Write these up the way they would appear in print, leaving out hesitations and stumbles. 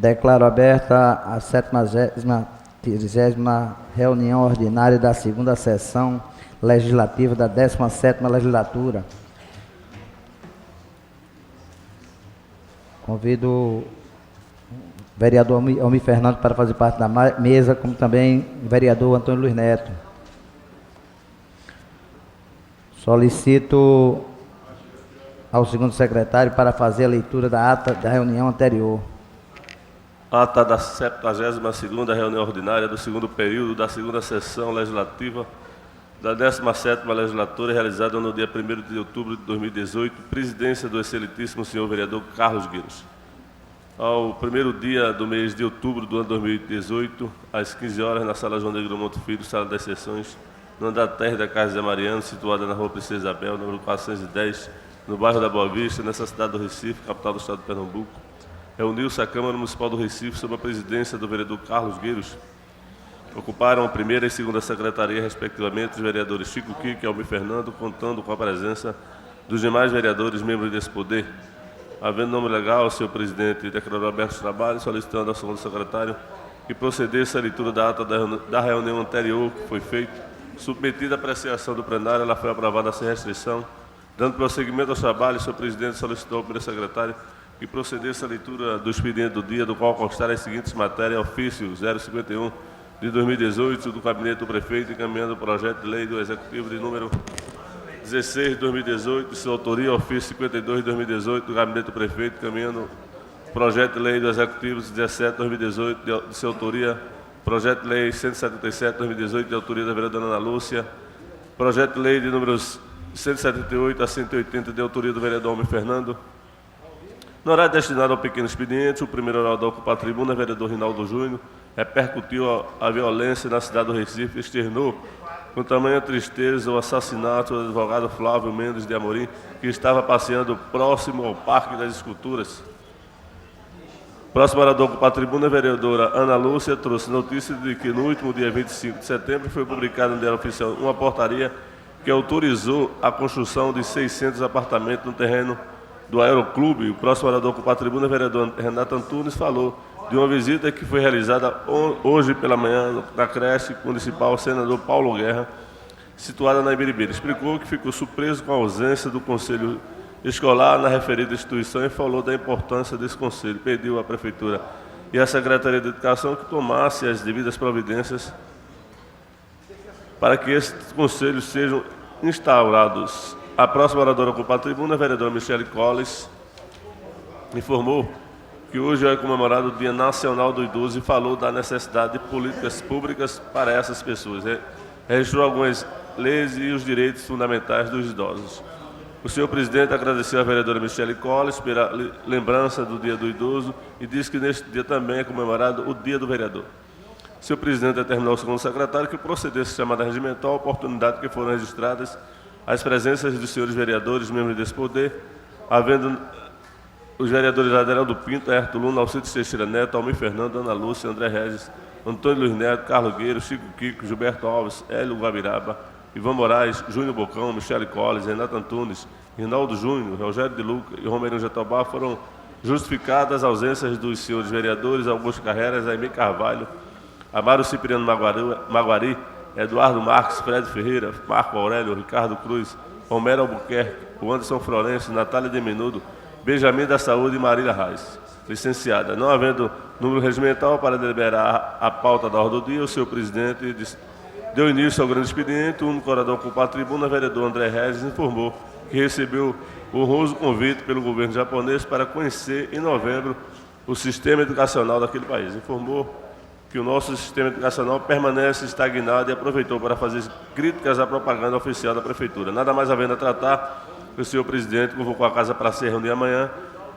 Declaro aberta a 70ª reunião ordinária da segunda sessão legislativa da 17ª legislatura. Convido o vereador Almir Fernando para fazer parte da mesa, como também o vereador Antônio Luiz Neto. Solicito ao segundo secretário para fazer a leitura da ata da reunião anterior. Ata da 72ª reunião ordinária do segundo período da segunda sessão legislativa da 17ª legislatura, realizada no dia 1º de outubro de 2018, presidência do excelentíssimo senhor vereador Carlos Gueiros. Ao primeiro dia do mês de outubro do ano 2018, às 15 horas, na Sala João Negro Monte Filho, Sala das Sessões, no andar terra da Casa Zé Mariano, situada na Rua Princesa Isabel, número 410, no bairro da Boa Vista, nessa cidade do Recife, capital do estado de Pernambuco, reuniu-se a Câmara Municipal do Recife sob a presidência do vereador Carlos Gueiros. Ocuparam a primeira e segunda secretaria, respectivamente, os vereadores Chico Kiko e Almir Fernando, contando com a presença dos demais vereadores membros desse poder. Havendo nome legal, o senhor presidente declarou aberto os trabalhos, solicitando ao segundo secretário que procedesse à leitura da ata da reunião anterior que foi feita. Submetida à apreciação do plenário, ela foi aprovada sem restrição. Dando prosseguimento aos trabalhos, o senhor presidente solicitou ao primeiro secretário que procedesse à leitura do expediente do dia, do qual constarem as seguintes matérias: ofício 051 de 2018 do Gabinete do Prefeito, encaminhando o projeto de lei do Executivo de número 16 de 2018, de sua autoria, ofício 52 de 2018 do Gabinete do Prefeito, encaminhando o projeto de lei do Executivo 17 de 2018, de sua autoria, projeto de lei 177 de 2018, de autoria da vereadora Ana Lúcia, projeto de lei de números 178 a 180, de autoria do vereador Almir Fernando. No horário destinado ao pequeno expediente, o primeiro orador da ocupar a tribuna, vereador Rinaldo Júnior, repercutiu a violência na cidade do Recife e externou com tamanha tristeza o assassinato do advogado Flávio Mendes de Amorim, que estava passeando próximo ao Parque das Esculturas. Próximo orador ocupar a tribuna, a vereadora Ana Lúcia, trouxe notícia de que no último dia 25 de setembro foi publicada no Diário Oficial uma portaria que autorizou a construção de 600 apartamentos no terreno do Aeroclube. O próximo orador ocupar a tribuna, o vereador Renato Antunes, falou de uma visita que foi realizada hoje pela manhã na creche municipal Senador Paulo Guerra, situada na Ibiribeira. Explicou que ficou surpreso com a ausência do Conselho Escolar na referida instituição e falou da importância desse conselho. Pediu à Prefeitura e à Secretaria de Educação que tomasse as devidas providências para que esses conselhos sejam instaurados. A próxima oradora ocupar a tribuna, a vereadora Michele Colles, informou que hoje é comemorado o Dia Nacional do Idoso e falou da necessidade de políticas públicas para essas pessoas. Registrou algumas leis e os direitos fundamentais dos idosos. O senhor presidente agradeceu à vereadora Michele Colles pela lembrança do Dia do Idoso e disse que neste dia também é comemorado o Dia do Vereador. O senhor presidente determinou ao segundo secretário que procedesse à chamada regimental, a oportunidade que foram registradas as presenças dos senhores vereadores, membros desse poder, havendo os vereadores Adelando Pinto, Ayrton Luna, Alcides Teixeira Neto, Almir Fernando, Ana Lúcia, André Regis, Antônio Luiz Neto, Carlos Gueiros, Chico Kiko, Gilberto Alves, Hélio Guabiraba, Ivan Moraes, Júnior Bocão, Michele Colles, Renato Antunes, Rinaldo Júnior, Rogério de Luca e Romerinho Jatobá. Foram justificadas as ausências dos senhores vereadores Augusto Carreras, Aimee Carvalho, Amaro Cipriano Maguari, Eduardo Marques, Fred Ferreira, Marco Aurélio, Ricardo Cruz, Romero Albuquerque, Anderson Florencio, Natália de Menudo, Benjamin da Saúde e Marília Reis. Licenciada. Não havendo número regimental para deliberar a pauta da ordem do dia, o senhor presidente deu início ao grande expediente. O único orador ocupar a tribuna, o vereador André Regis, informou que recebeu o honroso convite pelo governo japonês para conhecer em novembro o sistema educacional daquele país. Informou que o nosso sistema educacional permanece estagnado e aproveitou para fazer críticas à propaganda oficial da Prefeitura. Nada mais havendo a tratar, o senhor presidente convocou a Casa para se reunir amanhã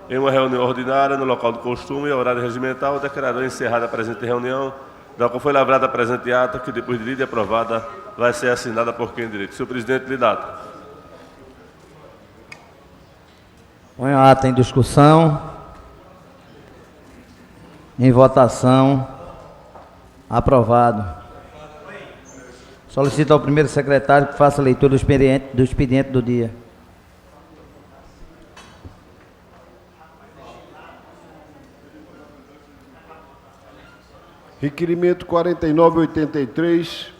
em uma reunião ordinária no local do costume e horário regimental. Declarou encerrada a presente reunião, da qual foi lavrada a presente ata, que depois de lida e aprovada vai ser assinada por quem direito. Senhor presidente, lhe dá ata. Põe a ata em discussão. Em votação. Aprovado. Solicito ao primeiro secretário que faça a leitura do expediente do dia. Requerimento 4983,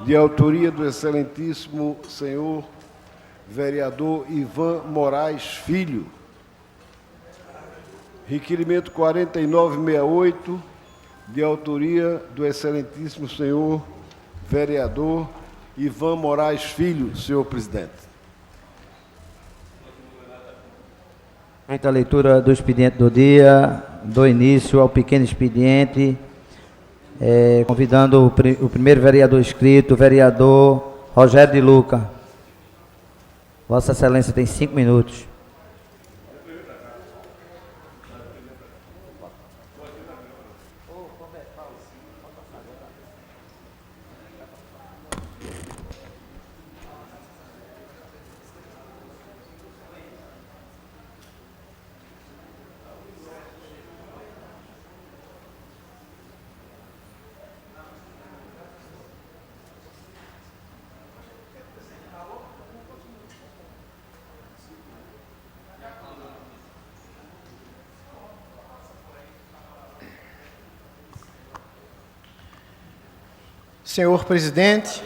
de autoria do excelentíssimo senhor vereador Ivan Moraes Filho. Requerimento 4968, de autoria do excelentíssimo senhor vereador Ivan Moraes Filho, senhor presidente. Feita a leitura do expediente do dia, dou início ao pequeno expediente, convidando o primeiro vereador inscrito, o vereador Rogério de Luca. Vossa Excelência tem 5 minutos. Senhor presidente,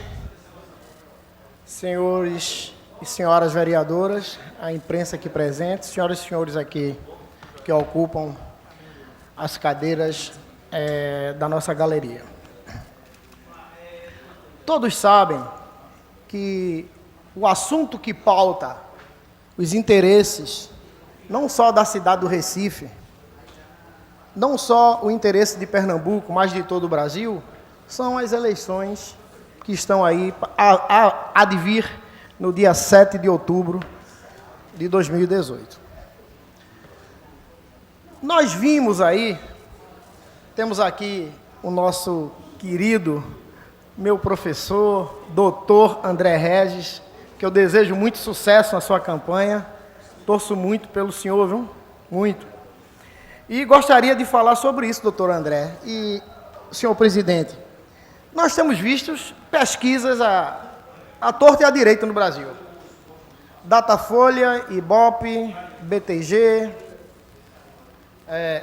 senhores e senhoras vereadoras, a imprensa aqui presente, senhoras e senhores aqui que ocupam as cadeiras da nossa galeria. Todos sabem que o assunto que pauta os interesses, não só da cidade do Recife, não só o interesse de Pernambuco, mas de todo o Brasil, são as eleições que estão aí a de vir no dia 7 de outubro de 2018. Nós vimos aí, temos aqui o nosso querido, meu professor, doutor André Regis, que eu desejo muito sucesso na sua campanha, torço muito pelo senhor, viu? Muito. E gostaria de falar sobre isso, doutor André. E, senhor presidente, nós temos visto pesquisas à torta e à direita no Brasil. Datafolha, Ibope, BTG,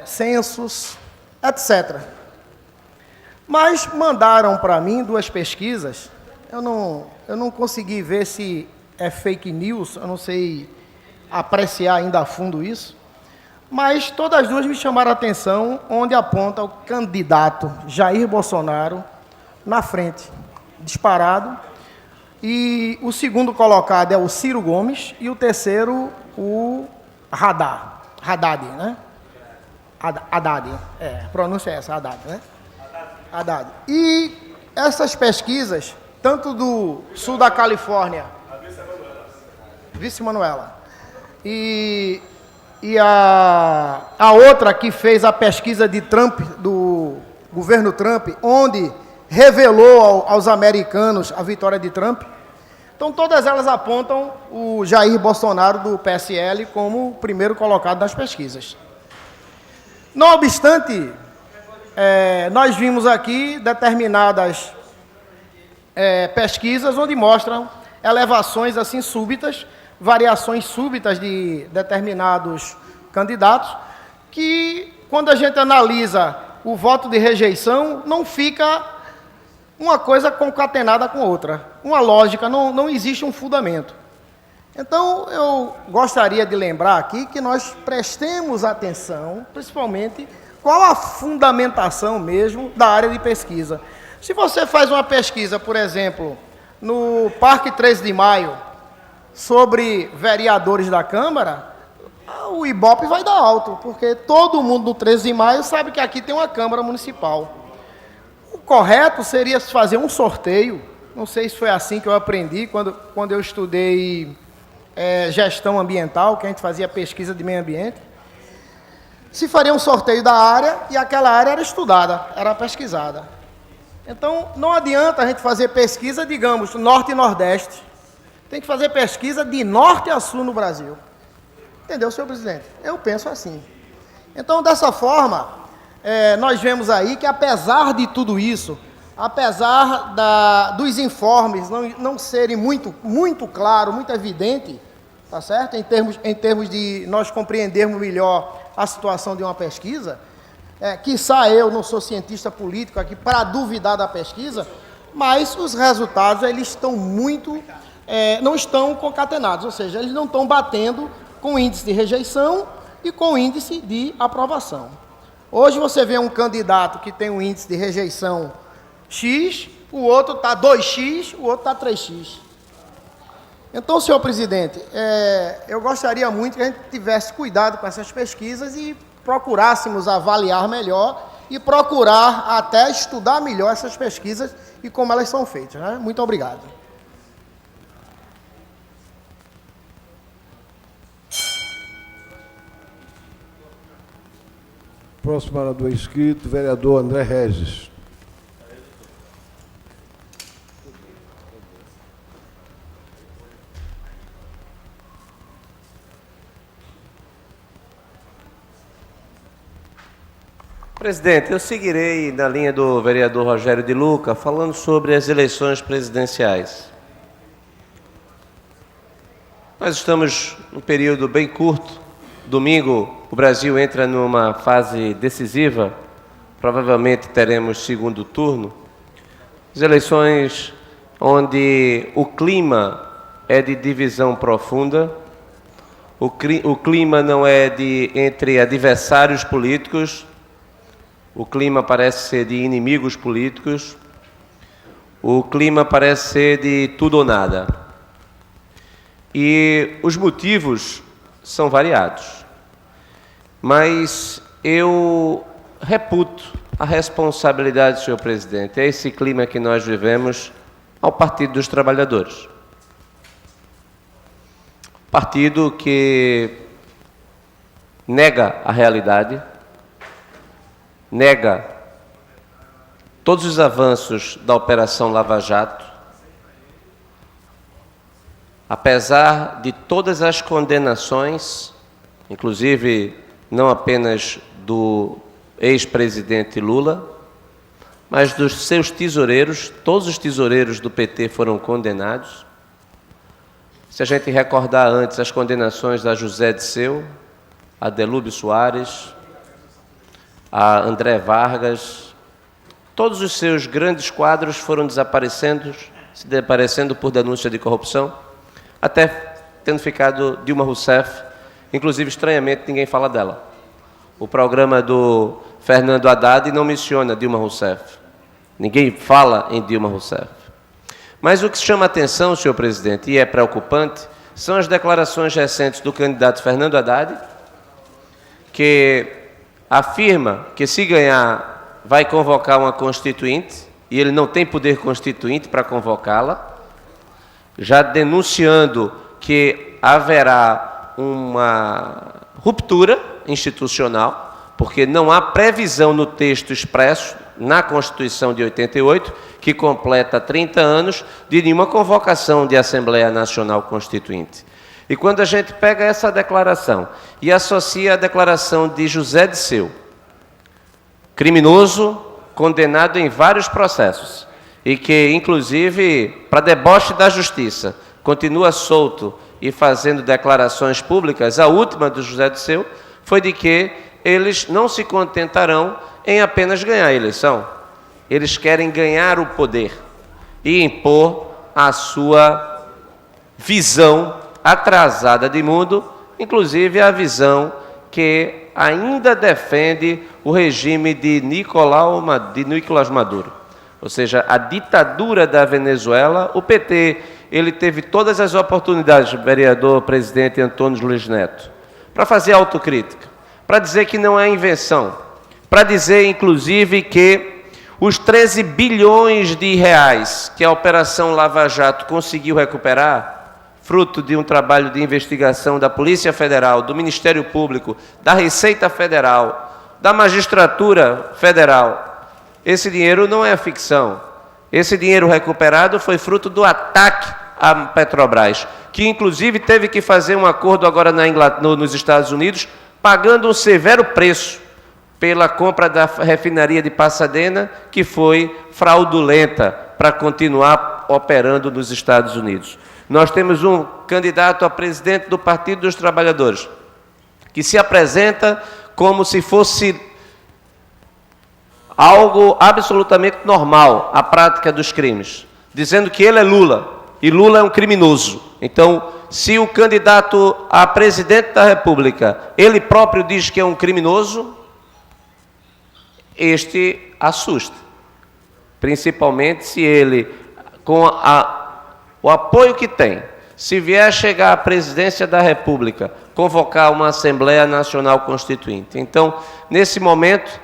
Census, etc. Mas mandaram para mim 2 pesquisas, eu não consegui ver se é fake news, eu não sei apreciar ainda a fundo isso, mas todas as 2 me chamaram a atenção, onde aponta o candidato Jair Bolsonaro na frente, disparado, e o segundo colocado é o Ciro Gomes, e o terceiro, o Haddad, né? Haddad, a pronúncia é essa, Haddad, né? Haddad. E essas pesquisas, tanto do sul da Califórnia, Vice Manuela, e a outra que fez a pesquisa de Trump, do governo Trump, onde revelou aos americanos a vitória de Trump. Então, todas elas apontam o Jair Bolsonaro, do PSL, como o primeiro colocado nas pesquisas. Não obstante, nós vimos aqui determinadas pesquisas onde mostram elevações assim súbitas, variações súbitas de determinados candidatos, que, quando a gente analisa o voto de rejeição, não fica uma coisa concatenada com outra. Uma lógica, não existe um fundamento. Então, eu gostaria de lembrar aqui que nós prestemos atenção, principalmente, qual a fundamentação mesmo da área de pesquisa. Se você faz uma pesquisa, por exemplo, no Parque 13 de Maio, sobre vereadores da Câmara, o Ibope vai dar alto, porque todo mundo no 13 de Maio sabe que aqui tem uma Câmara Municipal. O correto seria fazer um sorteio, não sei se foi assim que eu aprendi, quando eu estudei gestão ambiental, que a gente fazia pesquisa de meio ambiente, se faria um sorteio da área, e aquela área era estudada, era pesquisada. Então, não adianta a gente fazer pesquisa, digamos, norte e nordeste, tem que fazer pesquisa de norte a sul no Brasil. Entendeu, senhor presidente? Eu penso assim. Então, dessa forma, nós vemos aí que, apesar de tudo isso, apesar dos informes não serem muito claro, muito evidente, tá certo? Em termos de nós compreendermos melhor a situação de uma pesquisa, quiçá eu não sou cientista político aqui para duvidar da pesquisa, mas os resultados eles estão muito, não estão concatenados, ou seja, eles não estão batendo com o índice de rejeição e com o índice de aprovação. Hoje você vê um candidato que tem um índice de rejeição X, o outro está 2x, o outro está 3x. Então, senhor presidente, eu gostaria muito que a gente tivesse cuidado com essas pesquisas e procurássemos avaliar melhor e procurar até estudar melhor essas pesquisas e como elas são feitas, né? Muito obrigado. Próximo orador inscrito, vereador André Regis. Presidente, eu seguirei na linha do vereador Rogério de Luca, falando sobre as eleições presidenciais. Nós estamos num período bem curto. Domingo, o Brasil entra numa fase decisiva. Provavelmente teremos segundo turno. As eleições onde o clima é de divisão profunda. O clima não é entre adversários políticos. O clima parece ser de inimigos políticos. O clima parece ser de tudo ou nada. E os motivos são variados. Mas eu reputo a responsabilidade, senhor presidente, é esse clima que nós vivemos ao Partido dos Trabalhadores. Partido que nega a realidade, nega todos os avanços da Operação Lava Jato, apesar de todas as condenações, inclusive não apenas do ex-presidente Lula, mas dos seus tesoureiros. Todos os tesoureiros do PT foram condenados. Se a gente recordar antes as condenações da José Disseu, a Delúbio Soares, a André Vargas, todos os seus grandes quadros foram desaparecendo por denúncia de corrupção, até tendo ficado Dilma Rousseff. Inclusive, estranhamente, ninguém fala dela. O programa do Fernando Haddad não menciona Dilma Rousseff. Ninguém fala em Dilma Rousseff. Mas o que chama a atenção, senhor presidente, e é preocupante, são as declarações recentes do candidato Fernando Haddad, que afirma que, se ganhar, vai convocar uma constituinte, e ele não tem poder constituinte para convocá-la, já denunciando que haverá uma ruptura institucional, porque não há previsão no texto expresso, na Constituição de 88, que completa 30 anos, de nenhuma convocação de Assembleia Nacional Constituinte. E quando a gente pega essa declaração e associa a declaração de José Disseu, criminoso, condenado em vários processos, e que, inclusive, para deboche da justiça, continua solto e fazendo declarações públicas, a última do José Disseu foi de que eles não se contentarão em apenas ganhar a eleição. Eles querem ganhar o poder e impor a sua visão atrasada de mundo, inclusive a visão que ainda defende o regime de Nicolás Maduro. Ou seja, a ditadura da Venezuela. O PT, ele teve todas as oportunidades, vereador presidente Antônio Luiz Neto, para fazer autocrítica, para dizer que não é invenção, para dizer, inclusive, que os 13 bilhões de reais que a Operação Lava Jato conseguiu recuperar, fruto de um trabalho de investigação da Polícia Federal, do Ministério Público, da Receita Federal, da Magistratura Federal, esse dinheiro não é ficção. Esse dinheiro recuperado foi fruto do ataque à Petrobras, que inclusive teve que fazer um acordo agora nos Estados Unidos, pagando um severo preço pela compra da refinaria de Pasadena, que foi fraudulenta para continuar operando nos Estados Unidos. Nós temos um candidato a presidente do Partido dos Trabalhadores, que se apresenta como se fosse algo absolutamente normal, a prática dos crimes, dizendo que ele é Lula e Lula é um criminoso. Então, se o candidato a presidente da República, ele próprio diz que é um criminoso, este assusta. Principalmente se ele, com o apoio que tem, se vier chegar à presidência da República, convocar uma Assembleia Nacional Constituinte. Então, nesse momento,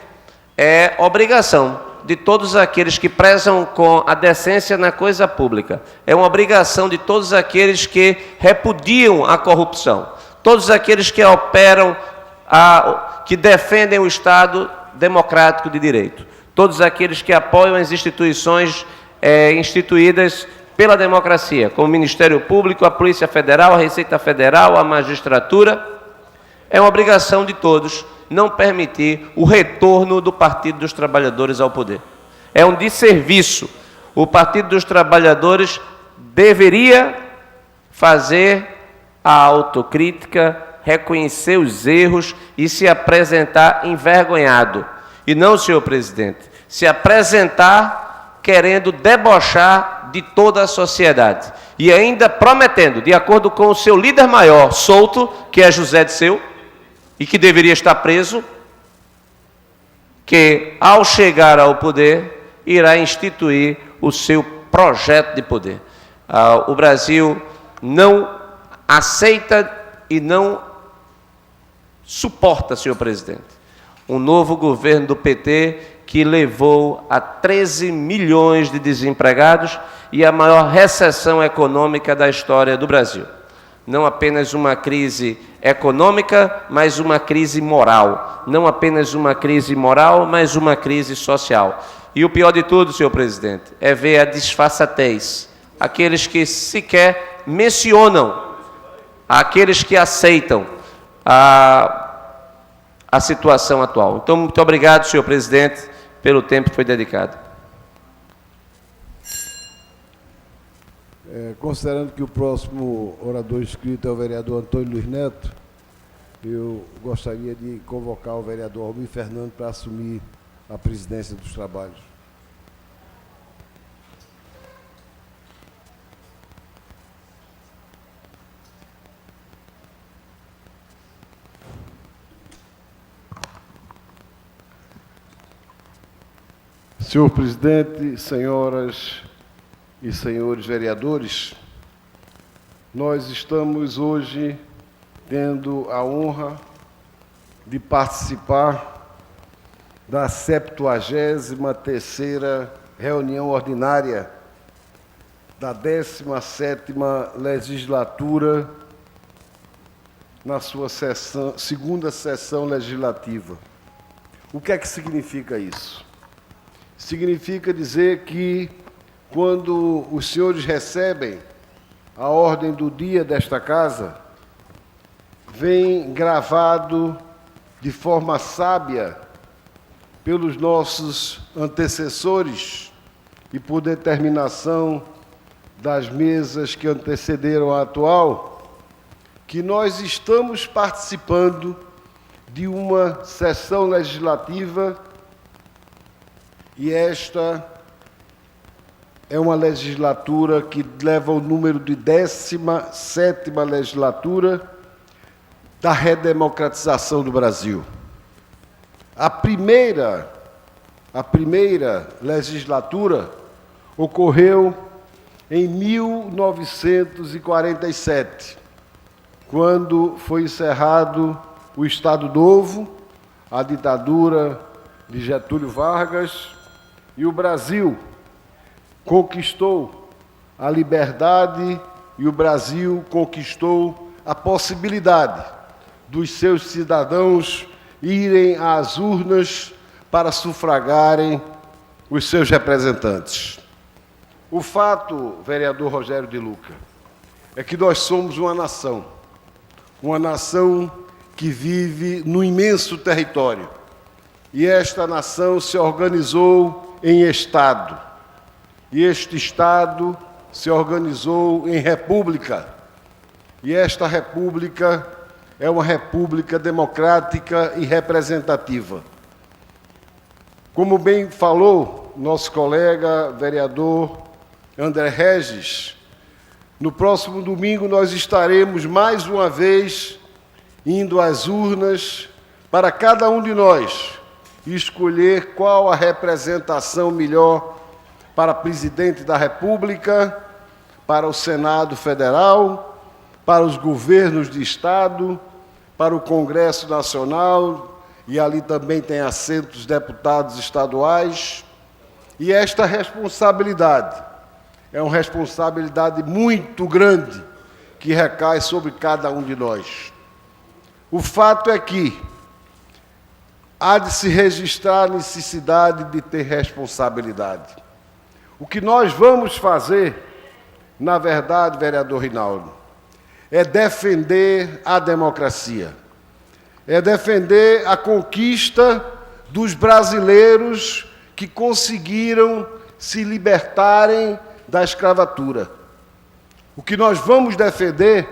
é obrigação de todos aqueles que prezam com a decência na coisa pública. É uma obrigação de todos aqueles que repudiam a corrupção. Todos aqueles que operam, que defendem o Estado democrático de direito. Todos aqueles que apoiam as instituições instituídas pela democracia, como o Ministério Público, a Polícia Federal, a Receita Federal, a magistratura. É uma obrigação de todos não permitir o retorno do Partido dos Trabalhadores ao poder. É um desserviço. O Partido dos Trabalhadores deveria fazer a autocrítica, reconhecer os erros e se apresentar envergonhado. E não, senhor presidente, se apresentar querendo debochar de toda a sociedade. E ainda prometendo, de acordo com o seu líder maior, solto, que é José Dirceu, e que deveria estar preso, que ao chegar ao poder, irá instituir o seu projeto de poder. O Brasil não aceita e não suporta, senhor presidente, um novo governo do PT que levou a 13 milhões de desempregados e a maior recessão econômica da história do Brasil. Não apenas uma crise econômica, mas uma crise moral. Não apenas uma crise moral, mas uma crise social. E o pior de tudo, senhor presidente, é ver a disfarçatez. Aqueles que sequer mencionam, aqueles que aceitam a situação atual. Então, muito obrigado, senhor presidente, pelo tempo que foi dedicado. Considerando que o próximo orador inscrito é o vereador Antônio Luiz Neto, eu gostaria de convocar o vereador Almir Fernando para assumir a presidência dos trabalhos. Senhor presidente, senhoras e senhores vereadores, nós estamos hoje tendo a honra de participar da 73ª reunião ordinária da 17ª legislatura, na sua segunda sessão legislativa. O que é que significa isso? Significa dizer que, quando os senhores recebem a ordem do dia desta casa, vem gravado de forma sábia pelos nossos antecessores e por determinação das mesas que antecederam a atual, que nós estamos participando de uma sessão legislativa, e esta é uma legislatura que leva o número de 17ª legislatura da redemocratização do Brasil. A primeira legislatura ocorreu em 1947, quando foi encerrado o Estado Novo, a ditadura de Getúlio Vargas, e o Brasil conquistou a liberdade e o Brasil conquistou a possibilidade dos seus cidadãos irem às urnas para sufragarem os seus representantes. O fato, vereador Rogério de Luca, é que nós somos uma nação que vive num imenso território, e esta nação se organizou em Estado, e este Estado se organizou em República, e esta República é uma república democrática e representativa. Como bem falou nosso colega vereador André Regis, no próximo domingo nós estaremos mais uma vez indo às urnas para cada um de nós escolher qual a representação melhor para presidente da República, para o Senado Federal, para os governos de Estado, para o Congresso Nacional, e ali também tem assentos deputados estaduais. E esta responsabilidade é uma responsabilidade muito grande que recai sobre cada um de nós. O fato é que há de se registrar a necessidade de ter responsabilidade. O que nós vamos fazer, na verdade, vereador Rinaldo, é defender a democracia, é defender a conquista dos brasileiros que conseguiram se libertarem da escravatura. O que nós vamos defender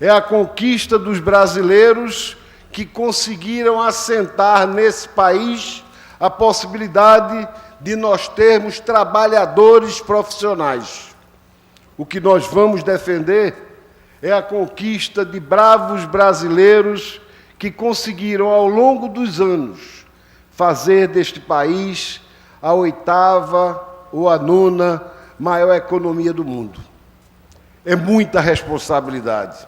é a conquista dos brasileiros que conseguiram assentar nesse país a possibilidade de nós termos trabalhadores profissionais. O que nós vamos defender é a conquista de bravos brasileiros que conseguiram, ao longo dos anos, fazer deste país a 8ª ou a 9ª maior economia do mundo. É muita responsabilidade.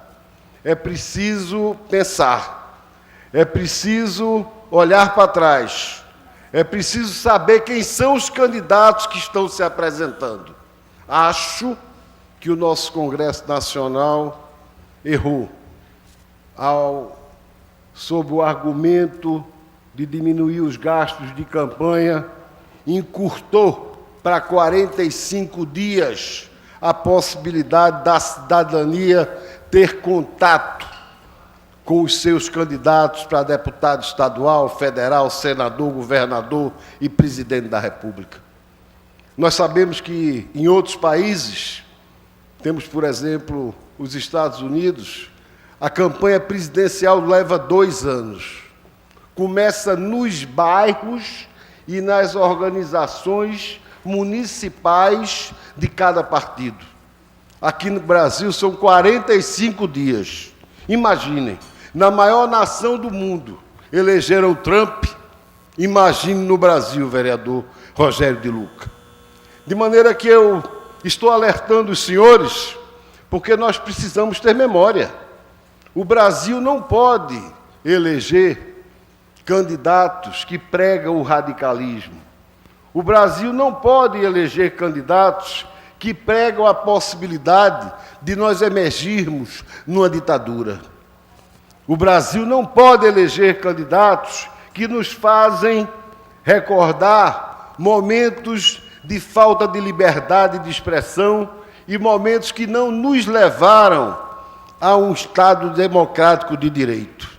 É preciso pensar. É preciso olhar para trás. É preciso saber quem são os candidatos que estão se apresentando. Acho que o nosso Congresso Nacional errou sob o argumento de diminuir os gastos de campanha, encurtou para 45 dias a possibilidade da cidadania ter contato com os seus candidatos para deputado estadual, federal, senador, governador e presidente da República. Nós sabemos que em outros países, temos, por exemplo, os Estados Unidos, a campanha presidencial leva 2 anos. Começa nos bairros e nas organizações municipais de cada partido. Aqui no Brasil são 45 dias. Imaginem, na maior nação do mundo, elegeram Trump. Imagine no Brasil, vereador Rogério de Luca. De maneira que eu estou alertando os senhores, porque nós precisamos ter memória. O Brasil não pode eleger candidatos que pregam o radicalismo. O Brasil não pode eleger candidatos que pregam a possibilidade de nós emergirmos numa ditadura. O Brasil não pode eleger candidatos que nos fazem recordar momentos de falta de liberdade de expressão e momentos que não nos levaram a um Estado democrático de direito.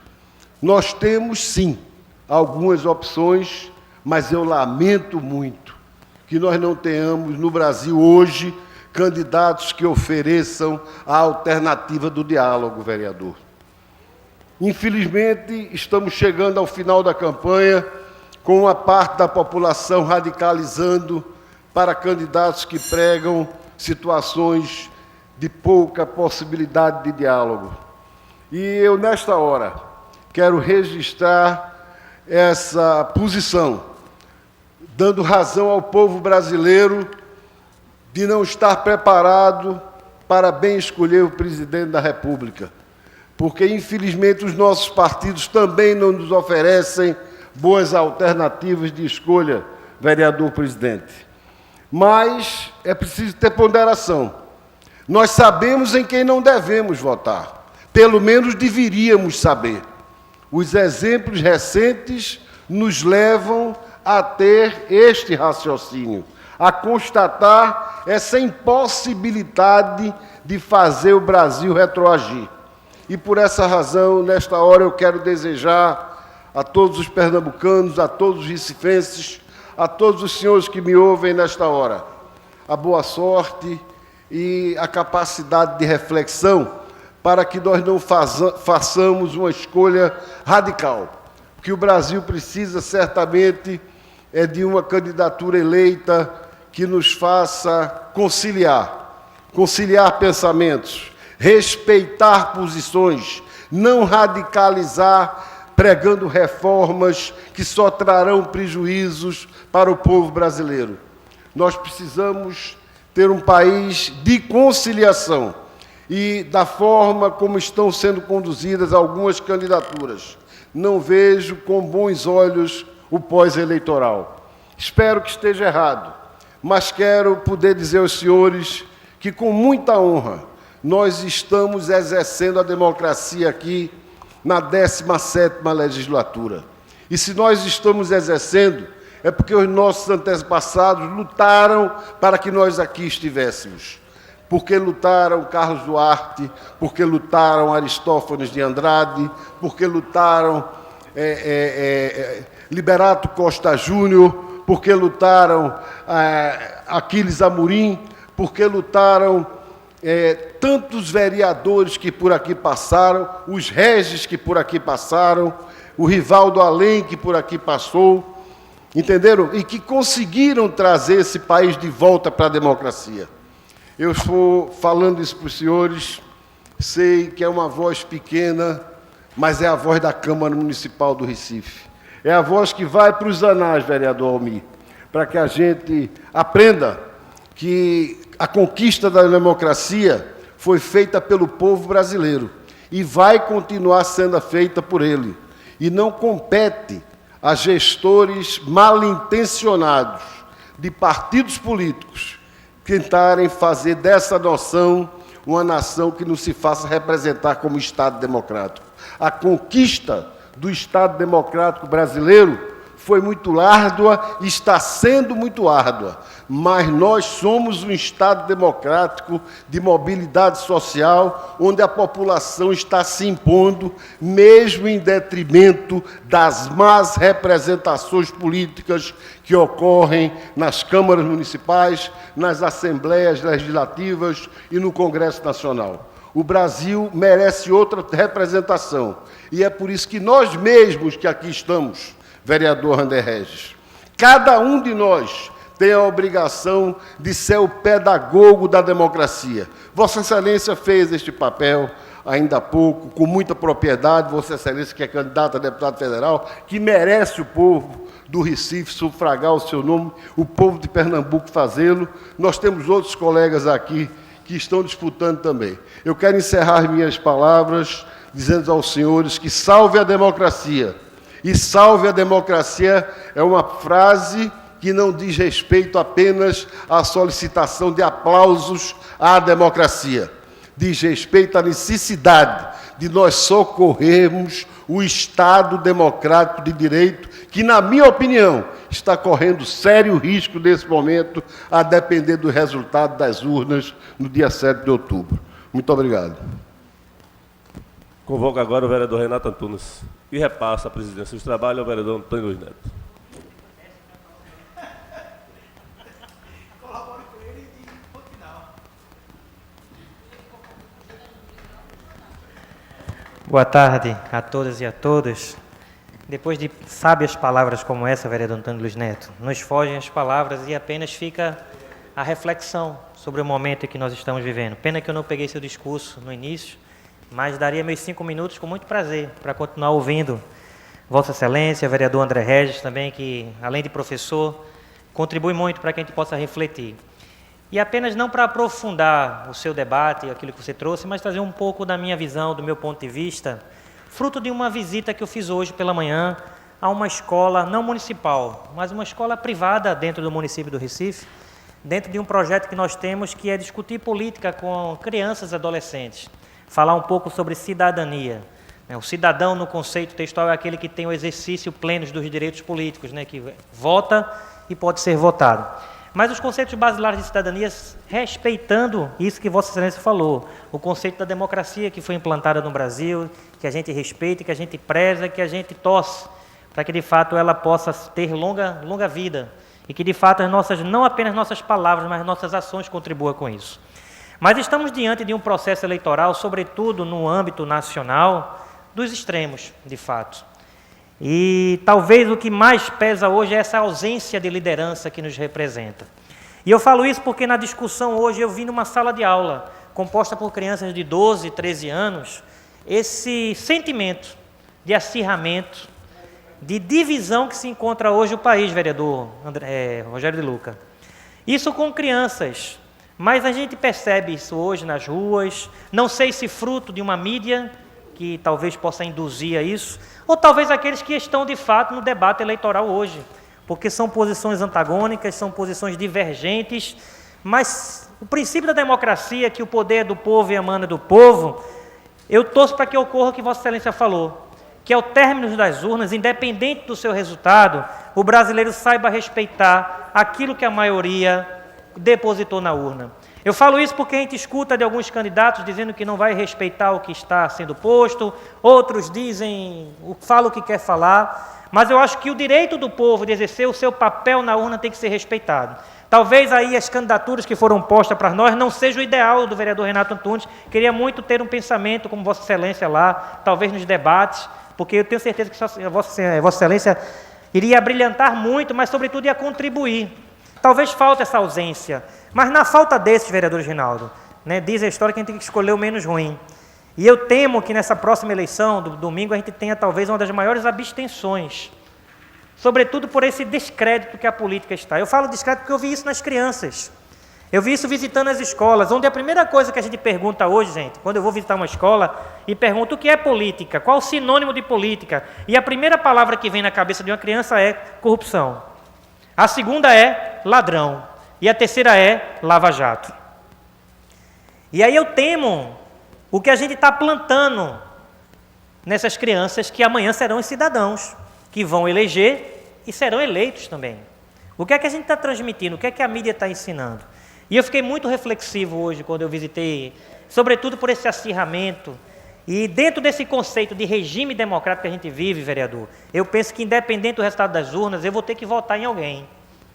Nós temos, sim, algumas opções, mas eu lamento muito que nós não tenhamos no Brasil hoje candidatos que ofereçam a alternativa do diálogo, vereador. Infelizmente, estamos chegando ao final da campanha com uma parte da população radicalizando para candidatos que pregam situações de pouca possibilidade de diálogo. E eu, nesta hora, quero registrar essa posição, dando razão ao povo brasileiro de não estar preparado para bem escolher o presidente da República, porque, infelizmente, os nossos partidos também não nos oferecem boas alternativas de escolha, vereador presidente. Mas é preciso ter ponderação. Nós sabemos em quem não devemos votar. Pelo menos deveríamos saber. Os exemplos recentes nos levam a ter este raciocínio, a constatar essa impossibilidade de fazer o Brasil retroagir. E por essa razão, nesta hora, eu quero desejar a todos os pernambucanos, a todos os recifenses, a todos os senhores que me ouvem nesta hora, a boa sorte e a capacidade de reflexão para que nós não façamos uma escolha radical. O que o Brasil precisa, certamente, é de uma candidatura eleita que nos faça conciliar pensamentos, respeitar posições, não radicalizar, pregando reformas que só trarão prejuízos para o povo brasileiro. Nós precisamos ter um país de conciliação e da forma como estão sendo conduzidas algumas candidaturas. Não vejo com bons olhos o pós-eleitoral. Espero que esteja errado, mas quero poder dizer aos senhores que, com muita honra, nós estamos exercendo a democracia aqui na 17ª legislatura. E se nós estamos exercendo, é porque os nossos antepassados lutaram para que nós aqui estivéssemos. Porque lutaram Carlos Duarte, porque lutaram Aristófanes de Andrade, porque lutaram Liberato Costa Júnior, porque lutaram Aquiles Amorim, porque lutaram tantos vereadores que por aqui passaram, os Regis que por aqui passaram, o Rivaldo Além que por aqui passou, entenderam? E que conseguiram trazer esse país de volta para a democracia. Eu estou falando isso para os senhores, sei que é uma voz pequena, mas é a voz da Câmara Municipal do Recife. É a voz que vai para os anais, vereador Almir, para que a gente aprenda que a conquista da democracia foi feita pelo povo brasileiro e vai continuar sendo feita por ele. E não compete a gestores mal intencionados de partidos políticos tentarem fazer dessa noção uma nação que não se faça representar como Estado democrático. A conquista do Estado democrático brasileiro foi muito árdua e está sendo muito árdua, mas nós somos um Estado democrático de mobilidade social, onde a população está se impondo, mesmo em detrimento das más representações políticas que ocorrem nas câmaras municipais, nas assembleias legislativas e no Congresso Nacional. O Brasil merece outra representação, e é por isso que nós mesmos que aqui estamos, vereador André Regis, cada um de nós tem a obrigação de ser o pedagogo da democracia. Vossa Excelência fez este papel ainda há pouco, com muita propriedade, Vossa Excelência, que é candidato a deputado federal, que merece o povo do Recife sufragar o seu nome, o povo de Pernambuco fazê-lo. Nós temos outros colegas aqui que estão disputando também. Eu quero encerrar minhas palavras dizendo aos senhores que salve a democracia. E salve a democracia é uma frase que não diz respeito apenas à solicitação de aplausos à democracia. Diz respeito à necessidade de nós socorrermos o Estado democrático de direito, que, na minha opinião, está correndo sério risco nesse momento, a depender do resultado das urnas no dia 7 de outubro. Muito obrigado. Convoco agora o vereador Renato Antunes e repassa a presidência dos trabalhos ao vereador Antônio Luiz Neto. Boa tarde a todas e a todos. Depois de sábias palavras como essa, vereador Antônio Luiz Neto, nos fogem as palavras e apenas fica a reflexão sobre o momento em que nós estamos vivendo. Pena que eu não peguei seu discurso no início, mas daria meus 5 minutos com muito prazer para continuar ouvindo Vossa Excelência, vereador André Regis também, que além de professor, contribui muito para que a gente possa refletir. E apenas não para aprofundar o seu debate, aquilo que você trouxe, mas trazer um pouco da minha visão, do meu ponto de vista, fruto de uma visita que eu fiz hoje pela manhã a uma escola não municipal, mas uma escola privada dentro do município do Recife, dentro de um projeto que nós temos que é discutir política com crianças e adolescentes, falar um pouco sobre cidadania. O cidadão, no conceito textual, é aquele que tem o exercício pleno dos direitos políticos, que vota e pode ser votado. Mas os conceitos basilares de cidadania, respeitando isso que Vossa Excelência falou, o conceito da democracia que foi implantada no Brasil, que a gente respeita, que a gente preza, que a gente torce, para que de fato ela possa ter longa vida, e que de fato não apenas nossas palavras, mas nossas ações contribuam com isso. Mas estamos diante de um processo eleitoral, sobretudo no âmbito nacional, dos extremos, de fato. E talvez o que mais pesa hoje é essa ausência de liderança que nos representa. E eu falo isso porque na discussão hoje eu vi numa sala de aula, composta por crianças de 12, 13 anos, esse sentimento de acirramento, de divisão que se encontra hoje o país, vereador Rogério de Luca. Isso com crianças, mas a gente percebe isso hoje nas ruas, não sei se fruto de uma mídia que talvez possa induzir a isso, ou talvez aqueles que estão de fato no debate eleitoral hoje, porque são posições antagônicas, são posições divergentes, mas o princípio da democracia, que o poder é do povo e a mana do povo, eu torço para que ocorra o que Vossa Excelência falou, que ao término das urnas, independente do seu resultado, o brasileiro saiba respeitar aquilo que a maioria depositou na urna. Eu falo isso porque a gente escuta de alguns candidatos dizendo que não vai respeitar o que está sendo posto, outros dizem, falam o que quer falar, mas eu acho que o direito do povo de exercer o seu papel na urna tem que ser respeitado. Talvez aí as candidaturas que foram postas para nós não seja o ideal do vereador Renato Antunes. Queria muito ter um pensamento como Vossa Excelência lá, talvez nos debates, porque eu tenho certeza que Vossa Excelência iria brilhantar muito, mas sobretudo ia contribuir. Talvez falte essa ausência, mas na falta desses, vereador Ginaldo, diz a história que a gente tem que escolher o menos ruim. E eu temo que nessa próxima eleição, do domingo, a gente tenha talvez uma das maiores abstenções, sobretudo por esse descrédito que a política está. Eu falo descrédito porque eu vi isso nas crianças. Eu vi isso visitando as escolas, onde a primeira coisa que a gente pergunta hoje, gente, quando eu vou visitar uma escola e pergunto o que é política, qual o sinônimo de política, e a primeira palavra que vem na cabeça de uma criança é corrupção. A segunda é ladrão. E a terceira é lava-jato. E aí eu temo o que a gente está plantando nessas crianças que amanhã serão os cidadãos, que vão eleger e serão eleitos também. O que é que a gente está transmitindo? O que é que a mídia está ensinando? E eu fiquei muito reflexivo hoje quando eu visitei, sobretudo por esse acirramento. E dentro desse conceito de regime democrático que a gente vive, vereador, eu penso que independente do resultado das urnas, eu vou ter que votar em alguém.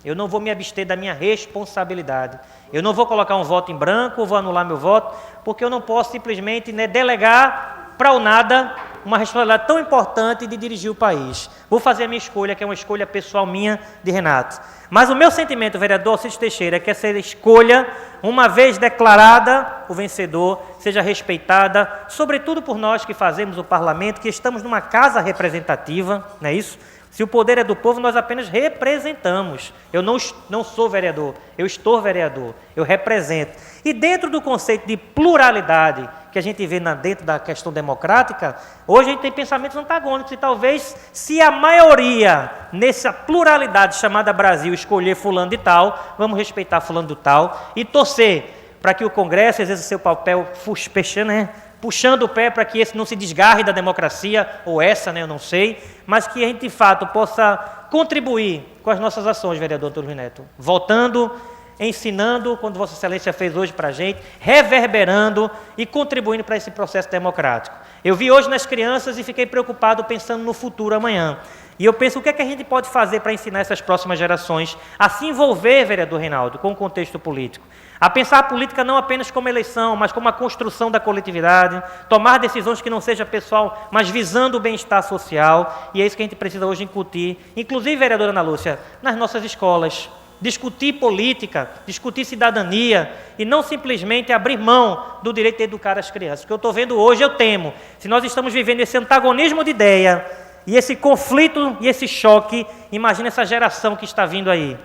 Eu não vou me abster da minha responsabilidade. Eu não vou colocar um voto em branco ou vou anular meu voto, porque eu não posso simplesmente delegar para o nada uma responsabilidade tão importante de dirigir o país. Vou fazer a minha escolha, que é uma escolha pessoal minha, de Renato. Mas o meu sentimento, vereador Alcides Teixeira, é que essa escolha, uma vez declarada o vencedor, seja respeitada, sobretudo por nós que fazemos o parlamento, que estamos numa casa representativa, não é isso? Se o poder é do povo, nós apenas representamos. Eu não sou vereador, eu estou vereador, eu represento. E dentro do conceito de pluralidade que a gente vê dentro da questão democrática, hoje a gente tem pensamentos antagônicos e talvez, se a maioria, nessa pluralidade chamada Brasil, escolher fulano de tal, vamos respeitar fulano de tal e torcer para que o Congresso exerça seu papel puxando o pé para que esse não se desgarre da democracia, ou essa, eu não sei, mas que a gente, de fato, possa contribuir com as nossas ações, vereador Antônio Luiz Neto, votando, ensinando, quando Vossa Excelência fez hoje para a gente, reverberando e contribuindo para esse processo democrático. Eu vi hoje nas crianças e fiquei preocupado pensando no futuro amanhã. E eu penso, o que é que a gente pode fazer para ensinar essas próximas gerações a se envolver, vereador Reinaldo, com o contexto político? A pensar a política não apenas como eleição, mas como a construção da coletividade, tomar decisões que não seja pessoal, mas visando o bem-estar social, e é isso que a gente precisa hoje incutir, inclusive, vereadora Ana Lúcia, nas nossas escolas. Discutir política, discutir cidadania, e não simplesmente abrir mão do direito de educar as crianças. O que eu estou vendo hoje, eu temo, se nós estamos vivendo esse antagonismo de ideia, e esse conflito e esse choque, imagina essa geração que está vindo aí,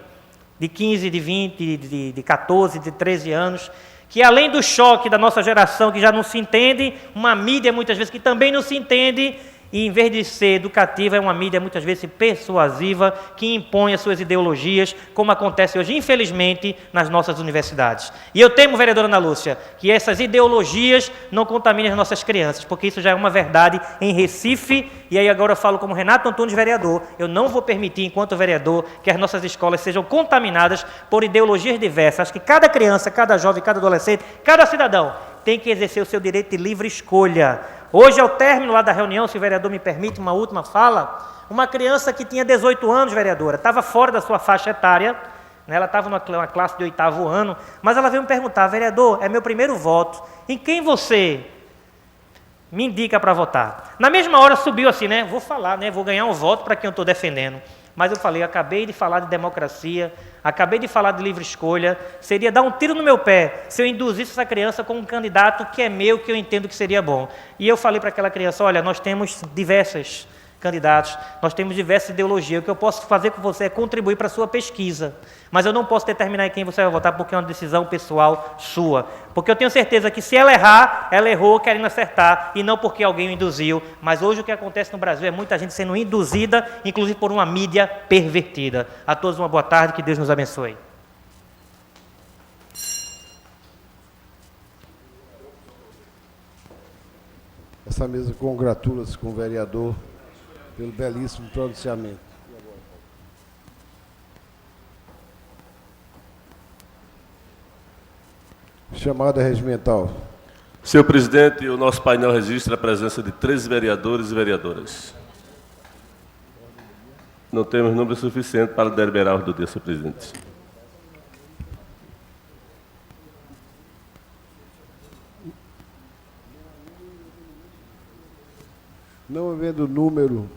de 15, de 20, de 14, de 13 anos, que além do choque da nossa geração, que já não se entende, uma mídia muitas vezes que também não se entende, e em vez de ser educativa, é uma mídia muitas vezes persuasiva, que impõe as suas ideologias, como acontece hoje, infelizmente, nas nossas universidades. E eu temo, vereadora Ana Lúcia, que essas ideologias não contaminem as nossas crianças, porque isso já é uma verdade em Recife, e aí agora eu falo como Renato Antunes, vereador, eu não vou permitir, enquanto vereador, que as nossas escolas sejam contaminadas por ideologias diversas. Acho que cada criança, cada jovem, cada adolescente, cada cidadão tem que exercer o seu direito de livre escolha. Hoje, ao término lá da reunião, se o vereador me permite uma última fala, uma criança que tinha 18 anos, vereadora, estava fora da sua faixa etária, ela estava numa classe de 8º ano, mas ela veio me perguntar, vereador, é meu primeiro voto, em quem você me indica para votar. Na mesma hora subiu assim, né? Vou falar, né? Vou ganhar um voto para quem eu estou defendendo. Mas eu falei, acabei de falar de democracia, acabei de falar de livre escolha, seria dar um tiro no meu pé se eu induzisse essa criança com um candidato que é meu, que eu entendo que seria bom. E eu falei para aquela criança, olha, nós temos diversos candidatos, nós temos diversas ideologias, o que eu posso fazer com você é contribuir para a sua pesquisa, mas eu não posso determinar em quem você vai votar porque é uma decisão pessoal sua, porque eu tenho certeza que se ela errar, ela errou querendo acertar e não porque alguém o induziu, mas hoje o que acontece no Brasil é muita gente sendo induzida, inclusive por uma mídia pervertida. A todos uma boa tarde, que Deus nos abençoe. Essa mesa congratula-se com o vereador pelo belíssimo pronunciamento. Chamada regimental. Senhor presidente, o nosso painel registra a presença de 13 vereadores e vereadoras. Não temos número suficiente para deliberar o do dia, senhor presidente. Não havendo número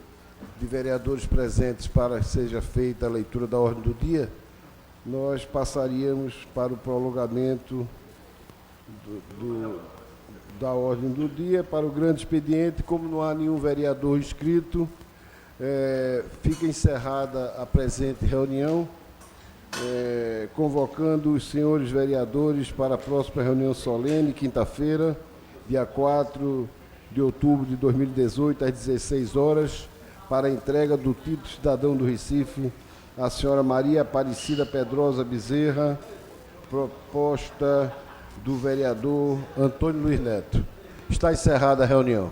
de vereadores presentes para que seja feita a leitura da ordem do dia, nós passaríamos para o prolongamento da ordem do dia para o grande expediente. Como não há nenhum vereador inscrito, fica encerrada a presente reunião, convocando os senhores vereadores para a próxima reunião solene, quinta-feira, dia 4 de outubro de 2018, às 16 horas, para a entrega do título de cidadão do Recife à senhora Maria Aparecida Pedrosa Bezerra, proposta do vereador Antônio Luiz Neto. Está encerrada a reunião.